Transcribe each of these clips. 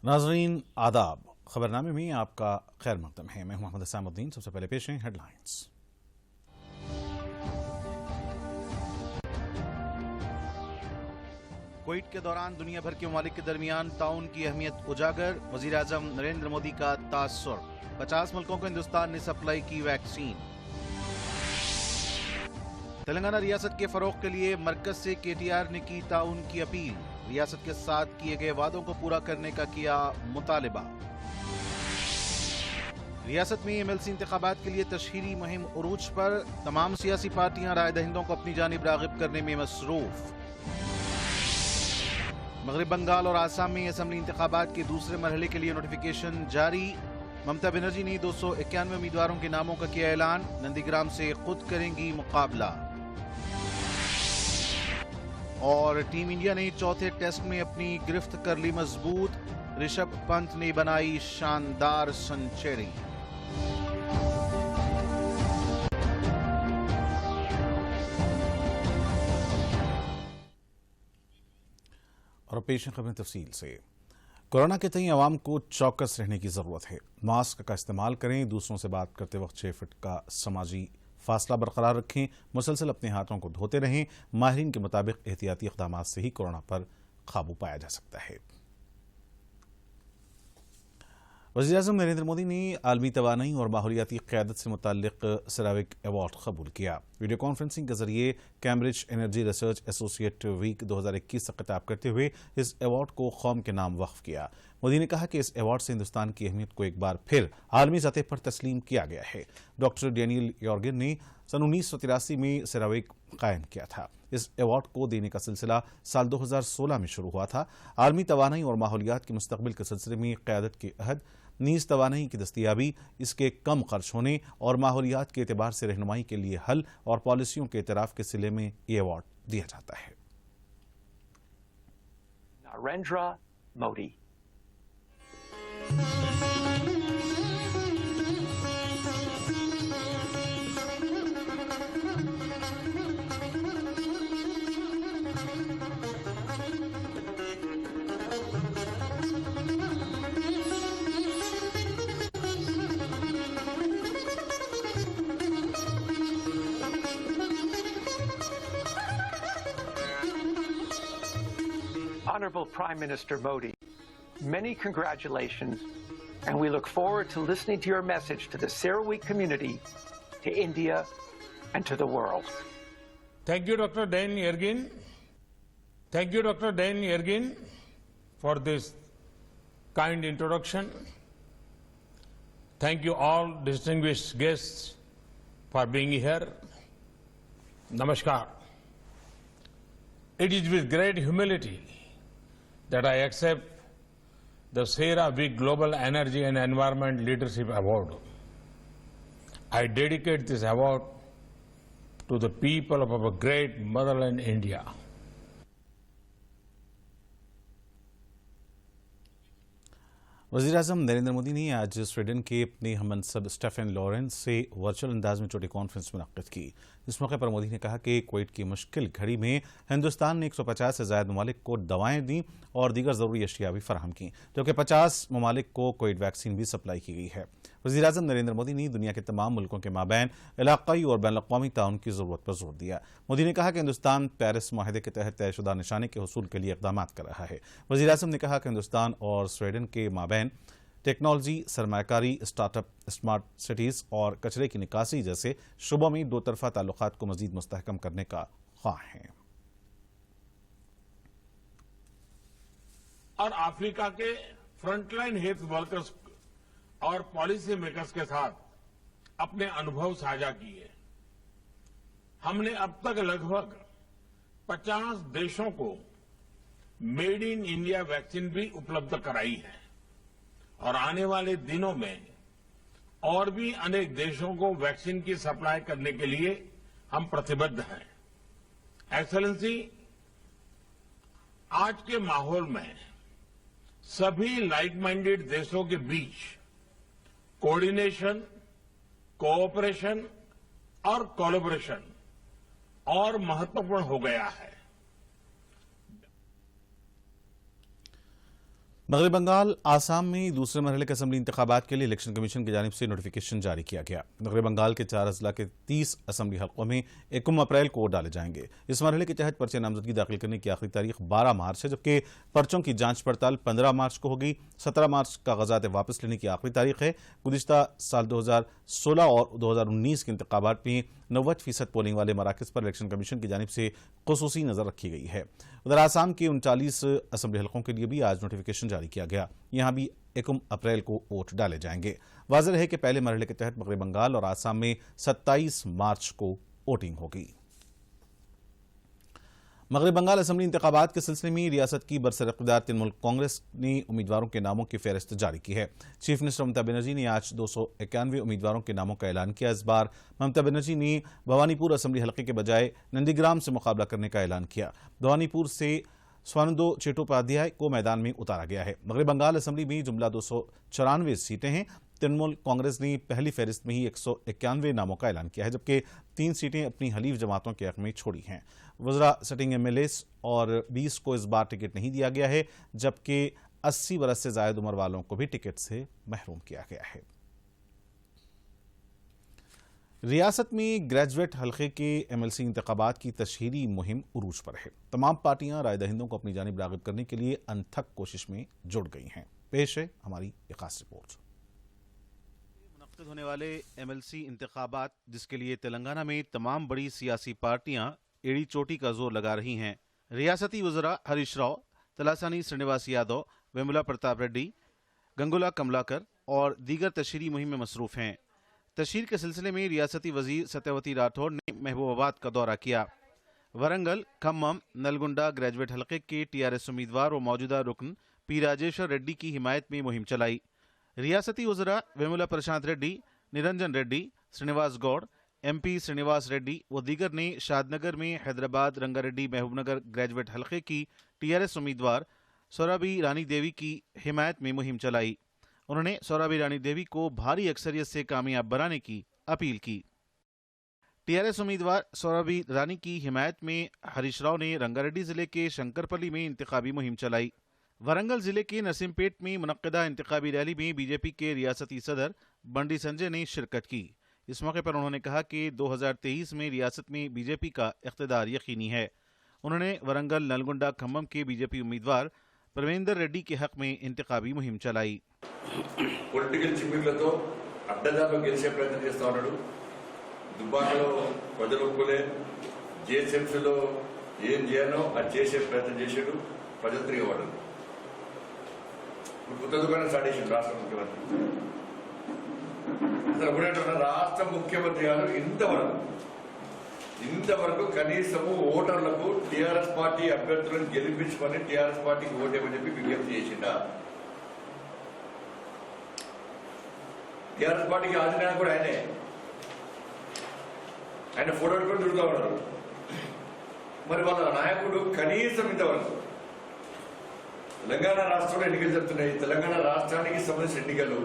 नाज़रीन आदाब, खबरनामे में आपका खैर मकदम है। मैं मोहम्मद असामुद्दीन। सबसे पहले पेश हैं हेडलाइंस। क्वेत के दौरान दुनिया भर के ममालिक के दरमियान ताउन की अहमियत उजागर, वज़ीर आज़म नरेंद्र मोदी का तासुर। 50 मुल्कों को हिंदुस्तान ने सप्लाई की वैक्सीन। तेलंगाना रियासत के फरोग के लिए मरकज से KTR ने की ताउन की अपील। रियासत के साथ किए गए वादों को पूरा करने का किया मुतालिबा। रियासत में MLC इंतखाबात के लिए तशहीरी मुहिम उरूज पर, तमाम सियासी पार्टियां राय दहिंदों को अपनी जानिब रागिब करने में मसरूफ। मगरब बंगाल और आसाम में असेंबली इंतखाबात के दूसरे मरहले के लिए नोटिफिकेशन जारी। ममता बनर्जी ने 291 उम्मीदवारों के नामों का किया ऐलान। नंदीग्राम से खुद करेंगी मुकाबला। और टीम इंडिया ने चौथे टेस्ट में अपनी गिरफ्त कर ली मजबूत। ऋषभ पंत ने बनाई शानदार सेंचुरी। और पेश है खबरें तफसील से। कोरोना के तई आवाम को चौकस रहने की जरूरत है। मास्क का इस्तेमाल करें, दूसरों से बात करते वक्त 6 फीट का समाजी फासला बरकरार रखें, मुसलसल अपने हाथों को धोते रहें। माहिरीन के मुताबिक एहतियाती इक़दामात से ही कोरोना पर काबू पाया जा सकता है। वज़ीर आज़म नरेंद्र मोदी ने आलमी तवानाई और माहौलियाती क़यादत से मुताल्लिक़ सेरावीक अवार्ड कबूल किया। वीडियो कॉन्फ्रेंसिंग के जरिए Cambridge energy research associate week 2021 से खिताब करते हुए इस अवार्ड को कौम के नाम वक्फ किया। मोदी ने कहा कि इस अवार्ड से हिंदुस्तान की अहमियत को एक बार फिर आलमी सतह पर तस्लीम किया गया है। डॉक्टर डैनियल यॉर्गन ने सन 1983 में सेरावीक कायम किया था। इस अवार्ड को देने का सिलसिला साल 2016 में शुरू हुआ था। आलमी तवानाई और माहौलियात के मुस्तकबिल के सिलसिले में क़यादत के अहद, नीज़ तवानाई की दस्तियाबी, इसके कम खर्च होने और माहौलियात के एतबार से रहनुमाई के लिए हल और पॉलिसियों के इतराफ़ के सिले में ये अवार्ड दिया जाता है। Narendra Modi. Honorable Prime Minister Modi, many congratulations, and we look forward to listening to your message to the CERAWeek community, to India, and to the world. Thank you, Dr. Dan Yergin. Thank you, Dr. Dan Yergin, for this kind introduction. Thank you all distinguished guests for being here. Namaskar. It is with great humility that I accept the CERAWeek Global Energy and Environment Leadership Award. I dedicate this award to the people of our great motherland, India. वज़ीर आज़म नरेंद्र मोदी ने आज Sweden के अपने हममनसब Stephen Lawrence से virtual अंदाज में छोटी conference मुनक्किद की। इस मौके पर मोदी ने कहा कि क्वेत की मुश्किल घड़ी में हिंदुस्तान ने 150 से ज़ायद ममालिक को दवाएं दी और दीगर ज़रूरी अशिया भी फराहम की, जबकि 50 ममालिक को कोविड वैक्सीन भी सप्लाई की गई है। वज़ीर आज़म नरेंद्र मोदी ने दुनिया के तमाम मुल्कों के माबैन इलाक़ाई और बैन अक़वामी ताउन की ज़रूरत पर जोर दिया। मोदी ने कहा कि हिंदुस्तान पेरिस मुआहदे के तहत तयशुदा निशाने के हुसूल के लिए इक़दामात कर रहा है। वज़ीर आज़म ने कहा कि हिंदुस्तान और स्वीडन के माबैन टेक्नोलॉजी, सरमायाकारी, स्टार्टअप, स्मार्ट सिटीज़ और कचरे की निकासी जैसे शुबों में दो तरफ़ा ताल्लुकात को मज़ीद मुस्तहकम करने का ख्वाह हैं। और अफ्रीका के फ्रंटलाइन हेल्थ वर्कर्स और पॉलिसी मेकर्स के साथ अपने अनुभव साझा किए। हमने अब तक लगभग 50 देशों को मेड इन इंडिया वैक्सीन भी उपलब्ध कराई है और आने वाले दिनों में और भी अनेक देशों को वैक्सीन की सप्लाई करने के लिए हम प्रतिबद्ध हैं। एक्सेलेंसी, आज के माहौल में सभी लाइक माइंडेड देशों के बीच कोऑर्डिनेशन, कोऑपरेशन और कोलैबोरेशन और महत्वपूर्ण हो गया है। मगरबी बंगाल आसाम में दूसरे मरहले के असम्बली इंतखाबात के लिए इलेक्शन कमीशन की जानिब से नोटिफिकेशन जारी किया गया। मगरबी बंगाल के 4 अजला के 30 असम्बली हल्कों में 1 अप्रैल को वोट डाले जाएंगे। इस मरहले के तहत पर्चे नामजदगी दाखिल करने की आखिरी तारीख 12 मार्च है, जबकि पर्चों की जांच पड़ताल 15 मार्च को होगी। 17 मार्च का कागजात वापस लेने की आखिरी तारीख है। गुज़िश्ता साल 2016 और 2019 के इंतखाबात में 90% पोलिंग वाले मराकज़ पर इलेक्शन कमीशन की जानिब से खुसूसी नज़र रखी गई है। उधर आसाम के 39 असम्बली हल्कों के लिए भी आज नोटिफिकेशन जारी किया गया। यहां भी 1 अप्रैल को वोट डाले जाएंगे। वाज़ेह है कि पहले मरहले के तहत मगरबी बंगाल और आसाम में 27 मार्च को वोटिंग होगी। मगरबी बंगाल असम्बली इंतखाबात के सिलसिले में रियासत की बरसर-ए-इक़्तिदार तृणमूल कांग्रेस ने उम्मीदवारों के नामों की फहरिस्त जारी की है। चीफ मिनिस्टर ममता बनर्जी ने आज 291 उम्मीदवारों के नामों का ऐलान किया। इस बार ममता बनर्जी ने भवानीपुर असम्बली हल्के के बजाय नंदीग्राम से मुकाबला करने का ऐलान किया। भवानीपुर से स्वानंदो चट्टोपाध्याय को मैदान में उतारा गया है। मगरबी बंगाल असम्बली में जुमला 294 सीटें हैं। तृणमूल कांग्रेस ने पहली फहरिस्त में ही 191 नामों का ऐलान किया है, जबकि 3 सीटें अपनी हलीफ जमातों के हक में छोड़ी हैं। वज़रा सिटिंग एमएलएस और 20 को इस बार टिकट नहीं दिया गया है, जबकि 80 बरस से जायद उम्र वालों को भी टिकट से महरूम किया गया है। रियासत में ग्रेजुएट हल्के के एमएलसी इंतखाबात की तशहीरी मुहिम उरूज पर है। तमाम पार्टियां राय दहिंदों को अपनी जानिब राग़िब करने के लिए अनथक कोशिश में जुट गई हैं। पेश है हमारी एक खास रिपोर्ट। मुनक्किद होने वाले एमएलसी इंतखाबात, जिसके लिए तेलंगाना में तमाम बड़ी सियासी पार्टियां एड़ी चोटी का जोर लगा रही हैं। रियासती वज़रा हरीश राव, तलासानी श्रीनिवास यादव, वेमुला प्रताप रेड्डी, गंगुला कमलाकर और दीगर तशहीरी मुहिम में मसरूफ हैं। तशहीर के सिलसिले में रियासती वजीर सत्यवती राठौर ने महबूबाबाद का दौरा किया। वरंगल, खम्मम, नलगुंडा ग्रेजुएट हल्के के टीआरएस उम्मीदवार और मौजूदा रुकन पी राजेश्वर रेड्डी की हिमायत में मुहिम चलाई। रियासती वज़रा वेमुला प्रशांत रेड्डी, निरंजन रेड्डी, श्रीनिवास गौड़, एमपी श्रीनिवास रेड्डी व दीगर ने शादनगर में हैदराबाद रंगारेड्डी महबूबनगर ग्रेजुएट हल्के की टीआरएस उम्मीदवार सोराबी रानी देवी की हिमायत में मुहिम चलाई। उन्होंने सोराबी रानी देवी को भारी अक्सरियत से कामयाब बनाने की अपील की। टीआरएस उम्मीदवार सोराबी रानी की हिमायत में हरीश राव ने रंगारेड्डी जिले के शंकरपल्ली में इंतखाबी मुहिम चलाई। वरंगल जिले के नसीमपेट में मुनक्किदा इंतखाबी रैली में बीजेपी के रियासती सदर बंडी संजय ने शिरकत की। इस मौके पर उन्होंने कहा कि 2023 में रियासत में बीजेपी का इख्तिदार यकीनी है। उन्होंने वरंगल, नलगुंडा, खम्मम के बीजेपी उम्मीदवार प्रवेंदर रेड्डी के हक में इंतखाबी मुहिम चलाई। పొలిటికల్ చిమ్మిలతో అడ్డదారులు గెలిచే ప్రయత్నం చేస్తా ఉన్నాడు. దుబ్బాకలో ప్రజలు ఒప్పులే, జేఎస్ఎంసీలో ఏం చేయాలో అది చేసే ప్రయత్నం చేసాడు. ప్రజలు తిరిగేవాడు. ఇప్పుడు కొత్త దుకాణం స్టార్ట్ చేసిండు రాష్ట్ర ముఖ్యమంత్రి. అసలు ఒకటేంటున్నా, రాష్ట్ర ముఖ్యమంత్రి గారు ఇంతవరకు కనీసము ఓటర్లకు టీఆర్ఎస్ పార్టీ అభ్యర్థులను గెలిపించుకొని టీఆర్ఎస్ పార్టీకి ఓటేమని చెప్పి విజ్ఞప్తి చేసిండా? టీఆర్ఎస్ పార్టీకి ఆదినాయకుడు కూడా ఆయన ఫోటో పెట్టుకొని తిరుగుతూ ఉన్నారు. మరి వాళ్ళ నాయకుడు కనీసం ఇంతవరకు తెలంగాణ రాష్ట్రంలో ఎన్నికలు జరుగుతున్నాయి. తెలంగాణ రాష్ట్రానికి సంబంధించిన ఎన్నికలు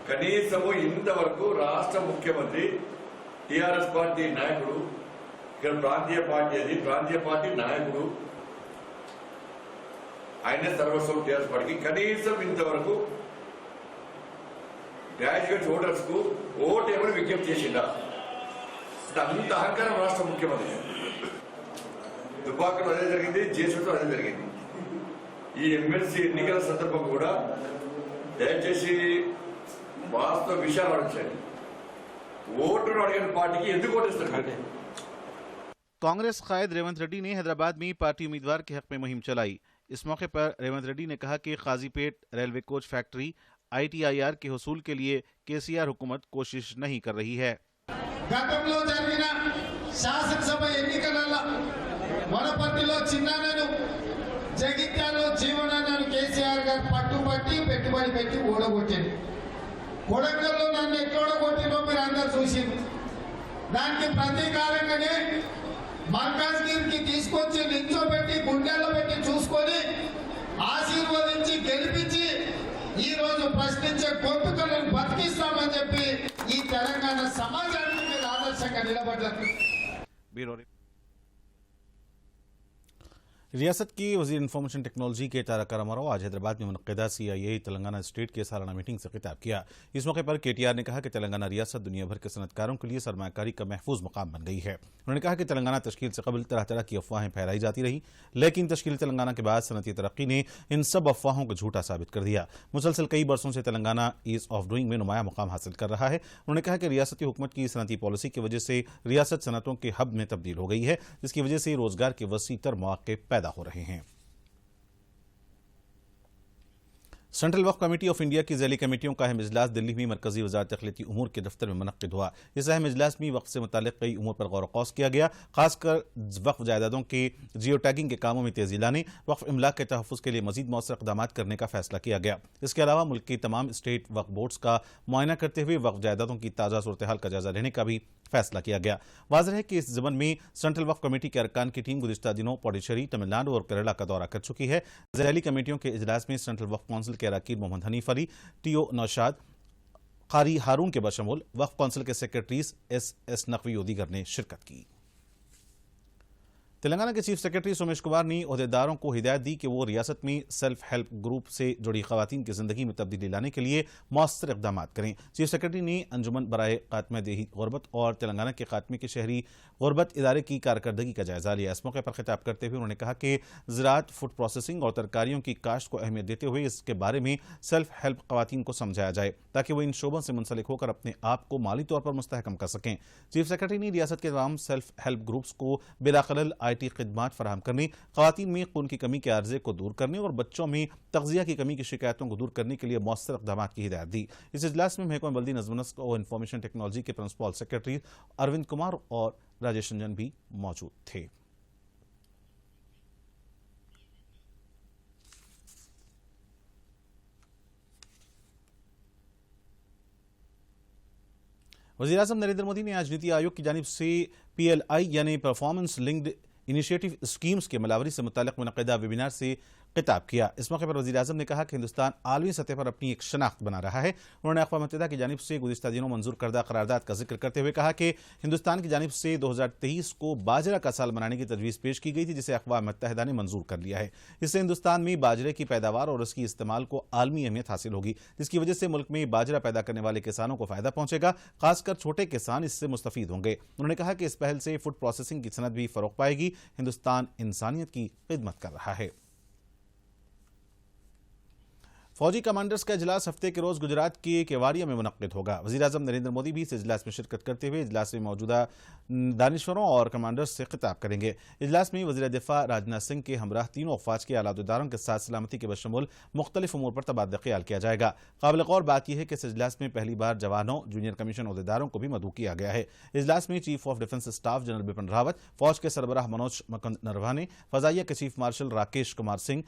కనీసము ఇంతవరకు రాష్ట్ర ముఖ్యమంత్రి టీఆర్ఎస్ పార్టీ నాయకుడు, ఇక్కడ ప్రాంతీయ పార్టీ, అది ప్రాంతీయ పార్టీ నాయకుడు, ఆయనే సర్వస్వం టీఆర్ఎస్ పార్టీకి కనీసం ఇంతవరకు గ్రాడ్యుయేట్ ఓటర్స్ కు ఓటు ఏమని విజ్ఞప్తి చేసిందా? అంత అహంకారం రాష్ట్ర ముఖ్యమంత్రి. దుబ్బాకలో అదే జరిగింది, జేసీలో అదే జరిగింది. ఈ ఎమ్మెల్సీ ఎన్నికల సందర్భం కూడా దయచేసి వాస్తవ విషయాలు ఆలోచించండి. ఓటును అడిగిన పార్టీకి ఎందుకు ఓటేస్తారు? कांग्रेस कायद रेवंत रेड्डी ने हैदराबाद में पार्टी उम्मीदवार के हक में मुहिम चलाई। इस मौके पर रेवंत रेड्डी ने कहा कि Kazipet railway coach factory ITIR के हुसूल के लिए केसीआर हुकूमत कोशिश नहीं कर रही है। గతంలో జరిగిన శాసనసభ ఎన్నికలలో వనపర్తిలో చిన్నానను, జగిత్యాలలో జీవనాన్నను కేసీఆర్ గారు పట్టుబట్టి పెట్టుబడి పెట్టి ఓడగొట్టింది. కొడంగల్లో నన్ను ఎట్లా ఓడగొట్టినో మీరు అందరు చూసింది. దానికి ప్రతీకారంగానే మల్కాజ్గిరికి తీసుకొచ్చి నిల్చోబెట్టి గుండెల్లో పెట్టి చూసుకొని ఆశీర్వదించి గెలిపించి ఈ రోజు ప్రశ్నించే గొంతుకలను బతికిస్తామని చెప్పి ఈ తెలంగాణ సమాజానికి మీరు ఆదర్శంగా నిలబడ్డారు. रियासत की वज़ीर इंफॉर्मेशन टेक्नोलॉजी के तारक रामाराव आज हैदराबाद में मुनक़्क़दा CIA तेलंगाना स्टेट के सालाना मीटिंग से खिताब किया। इस मौके पर KTR ने कहा कि तेलंगाना रियासत दुनिया भर के सनअतकारों के लिए सरमायाकारी का महफूज मकाम बन गई है। उन्होंने कहा कि तेलंगाना तश्कील से कबल तरह तरह की अफवाहें फैलाई जाती रही, लेकिन तश्कील तेलंगाना के बाद सनअती तरक्की ने इन सब अफवाहों को झूठा साबित कर दिया। मुसलसल कई बरसों से तेलंगाना ईज ऑफ डूइंग में नुमाया मुकाम हासिल कर रहा है। उन्होंने कहा कि रियासती हुकूमत की सनअती पॉलिसी की वजह से रियासत सनअतों के हब में तब्दील हो गई है, जिसकी वजह से रोजगार के वसी तर मौके पैदा हो रहे हैं। Central Waqf committee of India की ज़ैली कमेटियों का अहम इजलास दिल्ली में मरकजी वज़ारत अक़लियती उमूर के दफ्तर में मुनक़्क़िद हुआ। इस अहम इजलास में वक्फ से मुताल्लिक़ कई उमूर पर गौर क़ौस किया गया। खासकर वक्फ जायदादों के जियो टैगिंग के कामों में तेज़ी लाने, वक्फ इमलाक के तहफ़्फ़ुज़ के लिए मज़ीद मौसर इक़दाम करने का फैसला किया गया। इसके अलावा मुल्क की तमाम स्टेट वक्फ बोर्ड्स का मुआयना करते हुए वक्फ जायदादों की ताज़ा सूरत हाल का जायज़ा लेने का भी फैसला किया गया। वाज़ेह है कि इस ज़मन में सेंट्रल वक्फ कमेटी के अरकान की टीम गुज़िश्ता दिनों पौडीचेरी, तमिलनाडु और केरला का दौरा कर चुकी है। ज़ैली कमेटियों के इजलास में सेंट्रल वक्फ काउंसिल के अरकान मोहम्मद हनीफ अली, टीओ नौशाद, कारी हारून के बशमूल वक्फ काउंसिल के सेक्रेटरीज एस नकवी और दीगर ने शिरकत की। तेलंगाना के चीफ सेक्रेटरी सोमेश कुमार ने ओहदेदारों को हिदायत दी कि वो रियासत में सेल्फ हेल्प ग्रुप से जुड़ी खवातीन की जिंदगी में तब्दीली लाने के लिए मौसर इक़दाम करें। चीफ सेक्रेटरी ने अंजुमन बराए खात्मा देही गुरबत और तेलंगाना के खात्मे के शहरी गुरबत इदारे की कारकर्दगी का जायजा लिया। इस मौके पर खिताब करते हुए उन्होंने कहा कि ज़राअत, फूड प्रोसेसिंग और तरकारियों की काश्त को अहमियत देते हुए इसके बारे में सेल्फ हेल्प खवातीन को समझाया जाए ताकि वो इन शोबों से मुंसलिक होकर अपने आप को माली तौर पर मुस्तहकम कर सकें। चीफ सेक्रेटरी ने रियासत के तमाम सेल्फ हेल्प ग्रुप्स को बिलाखलल IT खिदमात फराहम करने, खवातीन में खून की कमी के आर्जे को दूर करने और बच्चों में तग़ज़िया की कमी की शिकायतों को दूर करने के लिए मौसर इक़दाम की हिदायत दी। इस इजलास में महकमा बल्दी नज़्म नस्क और इंफॉर्मेशन टेक्नोलॉजी के प्रिंसिपल सेक्रेटरी अरविंद कुमार और राजेश रंजन भी मौजूद थे। वज़ीर-ए-आज़म नरेंद्र मोदी ने आज नीति आयोग की जानिब से PLI यानी परफॉर्मेंस लिंक्ड इनिशिएटिव स्कीम्स के मलावरी से मुताल्लिक़ मुनक़्क़िदा वेबिनार से खिताब किया। इस मौके पर वज़ीर-ए-आज़म ने कहा कि हिंदुस्तान आलमी सतह पर अपनी एक शनाख्त बना रहा है। उन्होंने अक़वाम मुत्तहिदा की जानिब से गुज़िश्ता दिनों मंजूर करदा करारदाद का जिक्र करते हुए कहा कि हिंदुस्तान की जानिब से 2023 को बाजरा का साल मनाने की तजवीज़ पेश की गई थी, जिसे अक़वाम मुत्तहिदा ने मंजूर कर लिया है। इससे हिंदुस्तान में बाजरे की पैदावार और उसकी इस्तेमाल को आलमी अहमियत हासिल होगी, जिसकी वजह से मुल्क में बाजरा पैदा करने वाले किसानों को फ़ायदा पहुंचेगा। खासकर छोटे किसान इससे मुस्तफ़ीद होंगे। उन्होंने कहा कि इस पहल से फूड प्रोसेसिंग की सनत भी फ़रोग़ पाएगी। हिंदुस्तान इंसानियत की खिदमत कर रहा है। फौजी कमांडर्स का इजलास हफ्ते के रोज गुजरात के केवाड़िया में मुनक़्क़िद होगा। वज़ीर-ए-आज़म नरेंद्र मोदी भी इस इजलास में शिरकत करते हुए इजलास में मौजूदा दानिश्वरों और कमांडर्स से खिताब करेंगे। इजलास में वज़ीर दिफ़ा राजनाथ सिंह के हमराह तीनों अफ़वाज के आला-अहदेदारों के साथ सलामती के बशमूल मुख्तलिफ उमूर पर तबादला ख़याल किया जाएगा। काबिल गौर बात यह है कि इस इजलास में पहली बार जवानों, जूनियर कमीशन अहदेदारों को भी मदऊ किया गया है। इजलास में chief of defence staff general Bipin Rawat, फौज के सरबराह मनोज मुकुंद नरवाने, फ़ज़ाइया के चीफ मार्शल राकेश कुमार सिंह,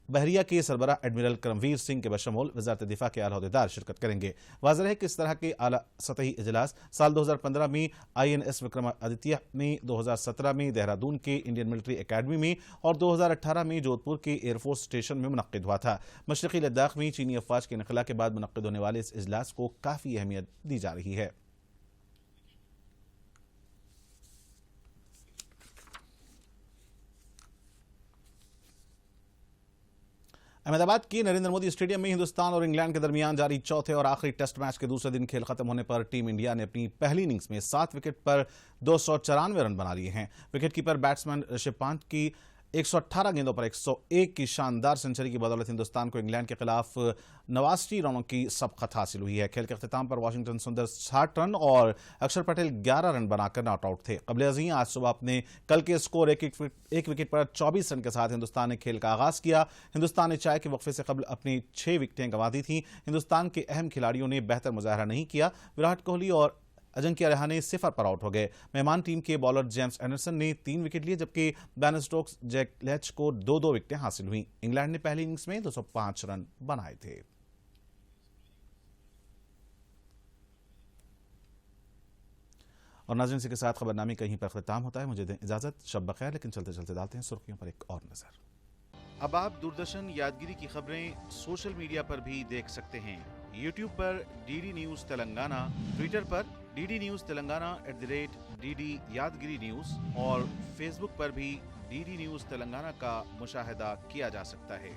बहरिया के सरबराह एडमिरल करमवीर सिंह के बशमूल वज़ारत दिफ़ा के आला अहदेदार शिरकत करेंगे। वाज़ेह है कि इस तरह के आला सतही इजलास साल 2015 में INS विक्रमादित्य में, 2017 में देहरादून के इंडियन मिलिट्री एकेडमी में और 2018 में जोधपुर के एयरफोर्स स्टेशन में मुनक़्क़िद हुआ था। मशरक़ी लद्दाख में चीनी अफ़वाज के इनख़ला के बाद मुनक़्क़िद होने वाले इस इजलास को काफ़ी अहमियत दी जा रही है। अहमदाबाद के नरेंद्र मोदी स्टेडियम में हिंदुस्तान और इंग्लैंड के दरमियान जारी चौथे और आखिरी टेस्ट मैच के दूसरे दिन खेल खत्म होने पर टीम इंडिया ने अपनी पहली इनिंग्स में 7 विकेट पर 294 रन बना लिए हैं। विकेटकीपर बैट्समैन ऋषभ पंत की 118 गेंदों पर 101 की शानदार सेंचुरी की बदौलत हिंदुस्तान को इंग्लैंड के खिलाफ 89 रनों की सबकत हासिल हुई है। खेल के अख्तिताम पर वाशिंगटन सुंदर 60 रन और अक्षर पटेल 11 रन बनाकर नॉट आउट थे। क़ब्ल अज़ीं आज सुबह अपने कल के स्कोर एक विकेट पर 24 रन के साथ हिंदुस्तान ने खेल का आगाज किया। हिंदुस्तान ने चाय के वक्फे से कबल अपनी 6 विकेटें गंवा दी थीं। हिंदुस्तान के अहम खिलाड़ियों ने बेहतर मुजाहरा नहीं किया। विराट कोहली और अजिंक्य रहाणे 0 पर आउट हो गए। मेहमान टीम के बॉलर जेम्स एंडरसन ने 3 विकेट लिए, जबकि बेन स्टोक्स, जैक लेच को 2-2 विकेटें हासिल हुई। इंग्लैंड ने पहली इनिंग्स में 205 रन बनाए थे। और नाज़रीन, इसी के साथ खबरनामे कहीं पर ख़त्म होता है। मुझे दें इजाजत। शब बखैर। लेकिन चलते चलते डालते हैं सुर्खियों पर एक और नजर। अब आप दूरदर्शन यादगिरी की खबरें सोशल मीडिया पर भी देख सकते हैं। यूट्यूब पर DD न्यूज़ तेलंगाना, ट्विटर पर DD न्यूज़ तेलंगाना @DD यादगिरी न्यूज़ और फेसबुक पर भी DD न्यूज तेलंगाना का मुशाहिदा किया जा सकता है।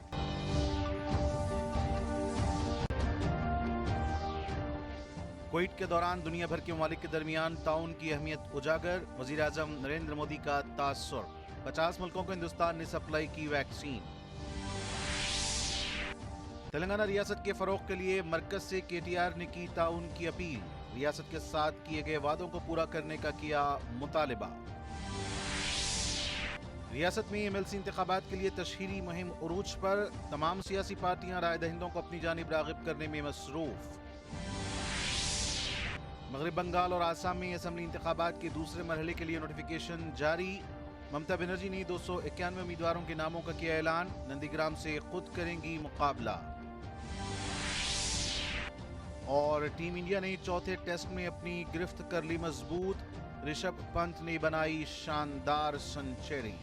क्वेट के दौरान दुनिया भर के ममालिक के दरमियान ताउन की अहमियत उजागर, वजीर आजम नरेंद्र मोदी का तासुर, 50 मुल्कों को हिंदुस्तान ने सप्लाई की वैक्सीन। तेलंगाना रियासत के फरोग के लिए मरकज से KTR ने की ताउन की अपील, रियासत के साथ किए गए वादों को पूरा करने का किया मुतालिबा। रियासत में MLC इंतखाबात के लिए तशहीरी मुहिम उरूज पर, तमाम सियासी पार्टियां राय दहिंदों को अपनी जानिब रागिब करने में मसरूफ। मगरब बंगाल और आसाम में असम्बली इंतखाबात के दूसरे मरहले के लिए नोटिफिकेशन जारी, ममता बनर्जी ने 291 उम्मीदवारों के नामों का किया ऐलान, नंदीग्राम से खुद करेंगी मुकाबला। और टीम इंडिया ने चौथे टेस्ट में अपनी गिरफ्त कर ली मजबूत, ऋषभ पंत ने बनाई शानदार सेंचुरी।